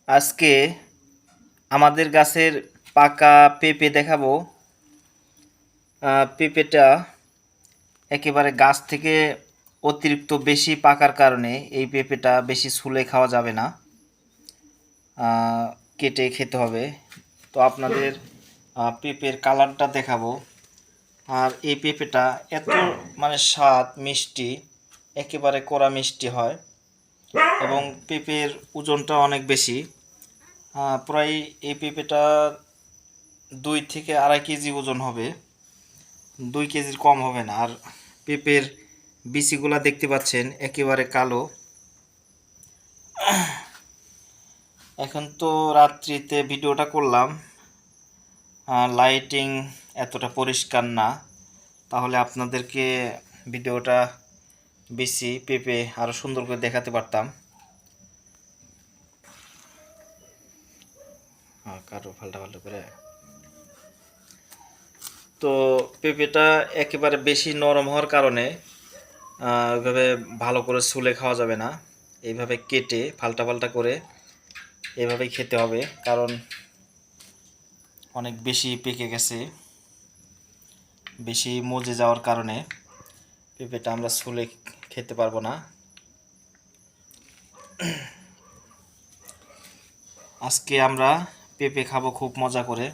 আজকে আমাদের গাছের পাকা পেঁপে দেখাবো। পেঁপেটা একেবারে গাছ থেকে অতিরিক্ত বেশি পাকার কারণে এই পেঁপেটা বেশি ছুলে খাওয়া যাবে না, কেটে খেতে হবে। তো আপনাদের পেঁপের কালারটা দেখাবো। আর এই পেঁপেটা এত স্বাদ মিষ্টি, একেবারে কড়া মিষ্টি হয় এবং পেঁপের ওজনটা অনেক বেশি। প্রায় এই পেঁপেটা 2 থেকে 2.5 কেজি ওজন হবে, 2 কেজির কম হবে না। আর পেঁপের বিচিগুলা দেখতে পাচ্ছেন একেবারে কালো। এখন তো রাত্রিতে ভিডিওটা করলাম, লাইটিং এতটা পরিষ্কার না, তাহলে আপনাদেরকে ভিডিওটা বিচি পেঁপে আরও সুন্দর করে দেখাতে পারতাম। কাটো ফাল্টা করে। তো পেঁপেটা একেবারে বেশি নরম হওয়ার কারণে ওইভাবে ভালো করে ছুলে খাওয়া যাবে না, এইভাবে কেটে ফাল্টা করে এভাবেই খেতে হবে, কারণ অনেক বেশি পেকে গেছে। বেশি মজে যাওয়ার কারণে পেঁপেটা আমরা ছুলে খেতে পারবো না। আজকে আমরা পেঁপে খাবো খুব মজা করে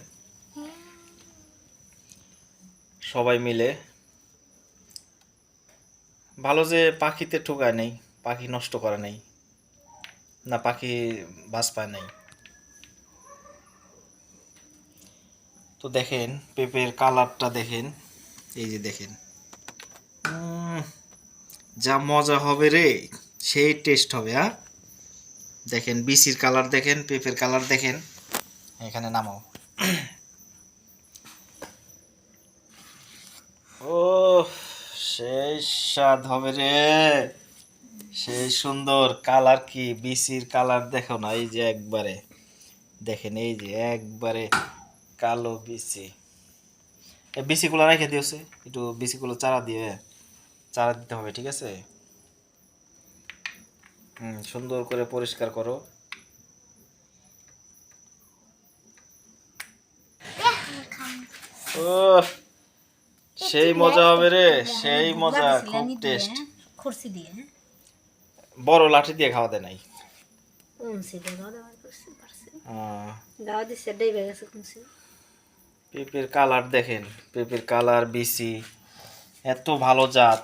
সবাই মিলে। ভালো যে পাখিতে ঠোকায় নেই, পাখি নষ্ট করে নেই, না পাখি বাস পায় নাই। তো দেখেন পেঁপের কালারটা দেখেন, এই যে দেখেন, যা মজা হবে রে, সেই টেস্ট হবে। দেখেন বিচির কালার দেখেন, পেঁপের কালার দেখেন। এখানে নামাও। ও সেই স্বাদ হবে রে, সেই সুন্দর কালার। কি বিচির কালার দেখো না, এই যে একবারে দেখেন, এই যে একবারে কালো বিচি। এই বিচিগুলো রেখে দিয়েছে, একটু বিচিগুলো চারা দিতে হবে, ঠিক আছে? সুন্দর করে পরিষ্কার করো। ও সেই মজা হবে রে, সেই মজা, খুব টেস্ট। বড় লাঠি দিয়ে খাওয়া দেয় নাই। পেঁপের কালার দেখেন, পেঁপের কালার, বিচি এত ভালো জাত,